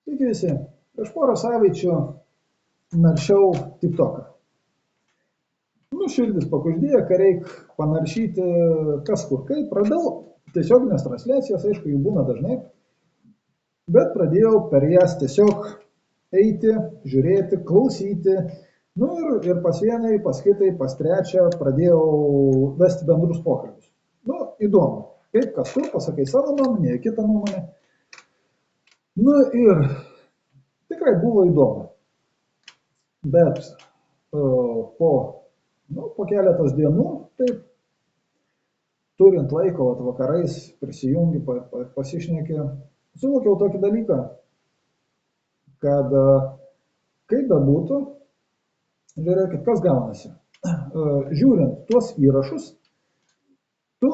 Sveiki visi. Prieš porą savaičių naršiau TikToką. Nu, širdis pakuždėjo, ką reik panaršyti, kas kur kaip. Radau tiesioginės transliacijas, aišku, jų būna dažnai, bet pradėjau per jas tiesiog eiti, žiūrėti, klausyti. Nu ir pas vienai, pas kitai, pas trečią pradėjau vesti bendrus pokalbius. Nu, įdomu, kaip kas kur, pasakai savo nuomonę, kitą nuomonę. Nu ir tikrai buvo įdomu. Bet po keletos dienų, taip, turint laiko, vakarais prisijungi, pasišneki, suvokiau tokį dalyką, kad kaip bebūtų, žiūrėkit, kas gaunasi. Žiūrint tuos įrašus, tu,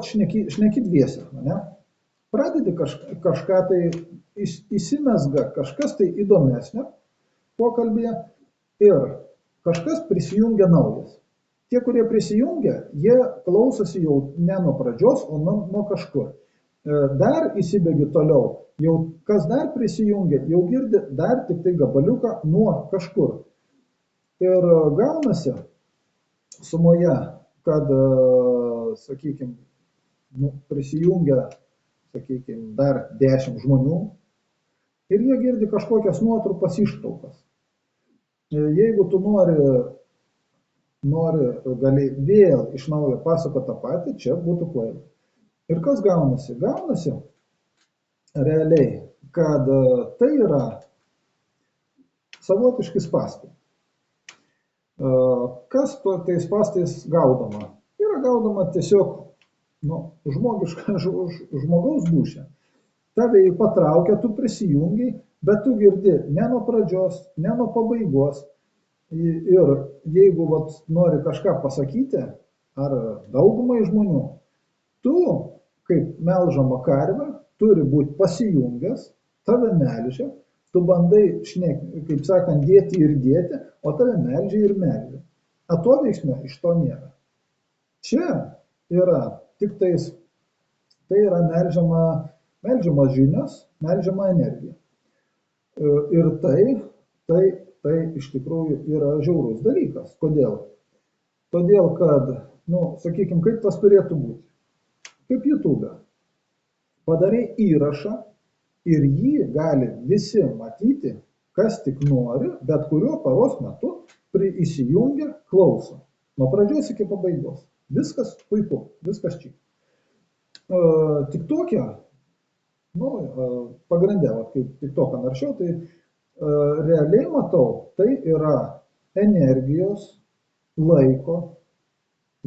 šneki dviese, ne? Pradedi kažką tai, įsimesga kažkas tai įdomesnio pokalbėje ir kažkas prisijungia naujas. Tie, kurie prisijungia, jie klausosi jau ne nuo pradžios, o nuo kažkur. Dar įsibėgi toliau, jau kas dar prisijungia, jau girdi dar tik tai gabaliuką nuo kažkur. Ir gaunasi sumoje, kad, sakykime, prisijungia, sakykime, dar 10 žmonių ir jie girdi kažkokias nuotrupas ištraukas. Jeigu tu nori, gali vėl iš naujo pasakoti tą patį, čia būtų kvaila. Ir kas gaunasi? Gaunasi realiai, kad tai yra savotiški spastai. Kas tais spastais gaudoma? Yra gaudoma tiesiog žmogaus dūšia. Tave jį patraukia, tu prisijungiai, bet tu girdi ne nuo pradžios, ne nuo pabaigos. Ir jeigu nori kažką pasakyti, ar daugumai žmonių, tu, kaip melžama karvė, turi būti pasijungęs, tave melžia, tu bandai, kaip sakant, dėti ir dėti, o tave melžia ir melžia. Atoveiksmio iš to nėra. Čia yra tik tais, tai yra melžiamas žinios, melžiama energija. Ir tai iš tikrųjų yra žiaurus dalykas. Kodėl? Todėl, kad, sakykime, kaip tas turėtų būti. Kaip YouTube. Padarai įrašą ir jį gali visi matyti, kas tik nori, bet kuriuo paros metu įsijungia, klauso. Nuo pradžios iki pabaigos. Viskas puiku, viskas čia. TikTok'e, pagrindė, kaip TikTok'ą naršiau, tai realiai matau, tai yra energijos, laiko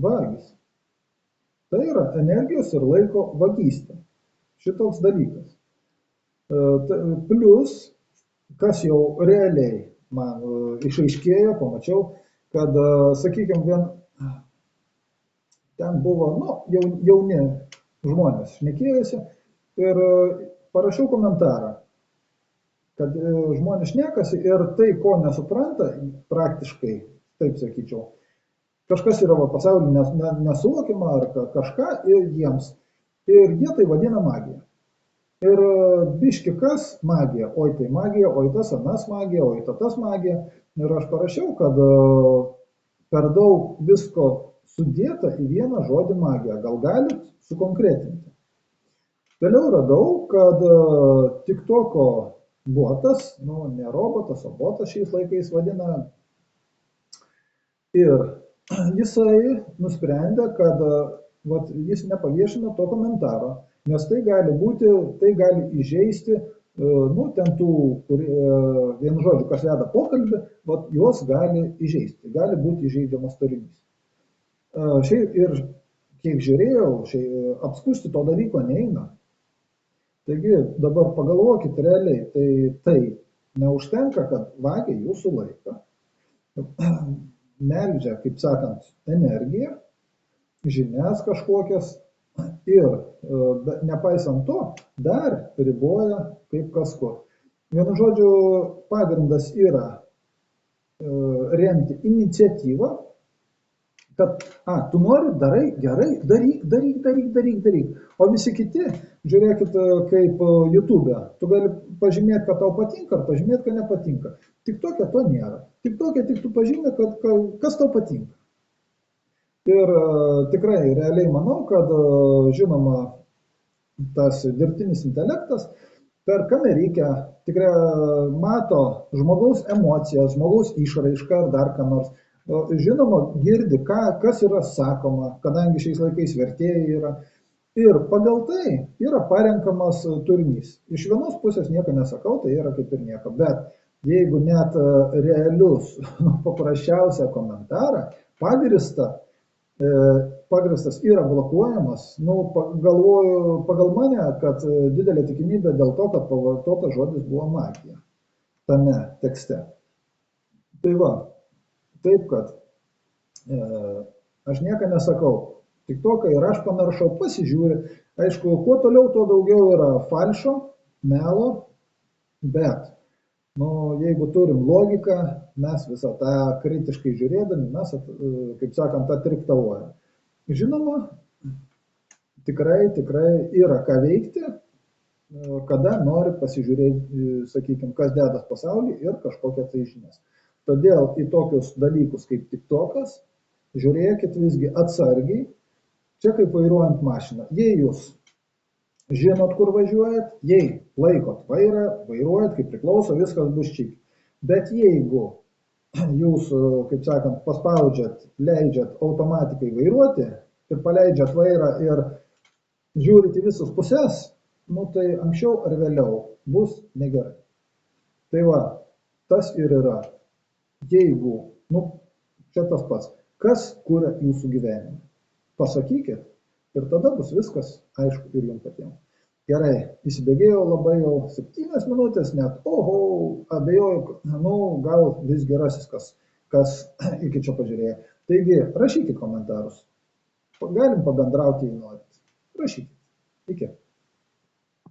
vagys. Tai yra energijos ir laiko vagystė. Šitoks dalykas. Plus, kas jau realiai man išaiškėjo, pamačiau, kad, sakykime, ten buvo, jauni žmonės šnekėjosi ir parašiau komentarą, kad žmonės šnekasi ir tai, ko nesupranta, praktiškai, taip sakyčiau, kažkas yra pasaulyje nesuvokiama ar kažką ir jiems. Ir jie tai vadina magija. Ir biški kas magija, oi tai magija, oi tas anas magija, oi tas magija. Ir aš parašiau, kad per daug visko sudėta į vieną žodį magija. Gal galit sukonkretinti? Vėliau radau, kad TikTok'o botas, ne robotas, o botas šiais laikais vadina. Ir jisai nusprendė, kad jis nepaviešino to komentaro, nes tai gali būti, tai gali įžeisti, ten tų, vienu žodžiu, kas veda pokalbį, juos gali įžeisti, gali būti įžeidžiamas turinys. Ir kiek žiūrėjau, apskųsti to dalyko neina. Taigi dabar pagalvokit realiai, tai neužtenka, kad vagia jūsų laiką, melžia, kaip sakant, energiją, žinias kažkokias ir nepaisant to, dar riboja kaip kas kur. Vienu žodžiu, pagrindas yra remti iniciatyvą, kad, tu nori, darai, gerai, daryk. O visi kiti, žiūrėkit, kaip YouTube. Tu gali pažymėti, kad tau patinka, ar pažymėti, kad nepatinka. Tik tokia to nėra. Tik tokia, tik tu pažymė, kas tau patinka. Ir tikrai, realiai manau, kad, žinoma, tas dirbtinis intelektas per kamerėkę tikrai mato žmogaus emocijas, žmogaus išraišką ar dar ką nors. Žinoma, girdi, kas yra sakoma, kadangi šiais laikais vertėjai yra. Ir pagal tai yra parenkamas turinys. Iš vienos pusės nieko nesakau, tai yra kaip ir nieko. Bet jeigu net realius, paprasčiausią komentarą pagristas yra blokuojamas, galvoju pagal mane, kad didelė tikimybė dėl to, kad pavartotas žodis buvo magija tame tekste. Tai va, taip kad aš nieko nesakau, tik to, kai ir aš panaršau, pasižiūri, aišku, kuo toliau, tuo daugiau yra falšo, melo, bet jeigu turim logiką, mes visą tą kritiškai žiūrėdami, mes, kaip sakant, atriktavojam. Žinoma, tikrai yra ką veikti, kada nori pasižiūrėti, sakykime, kas dedas pasaulyje ir kažkokią tai žinias. Todėl į tokius dalykus kaip TikTokas žiūrėkit visgi atsargiai, čia kaip vairuojant mašiną. Jei jūs žinot, kur važiuojat, jei laikot vairą, vairuojat, kaip priklauso, viskas bus čik. Bet jeigu jūs, kaip sakant, paspaudžiat, leidžiat automatikai vairuoti ir paleidžiat vairą ir žiūrit į visus pusės, tai anksčiau ar vėliau bus negerai. Tai va, tas ir yra. Jeigu, čia tas pats, kas kuria jūsų gyvenimą? Pasakykit ir tada bus viskas aišku ir jums patiems. Gerai, įsibėgėjau labai jau 7 minutės, net, abejoju, gal visgi rasis, kas iki čia pažiūrėjo. Taigi, rašykit komentarus. Galim pabendrauti, jei norit. Rašykit. Iki.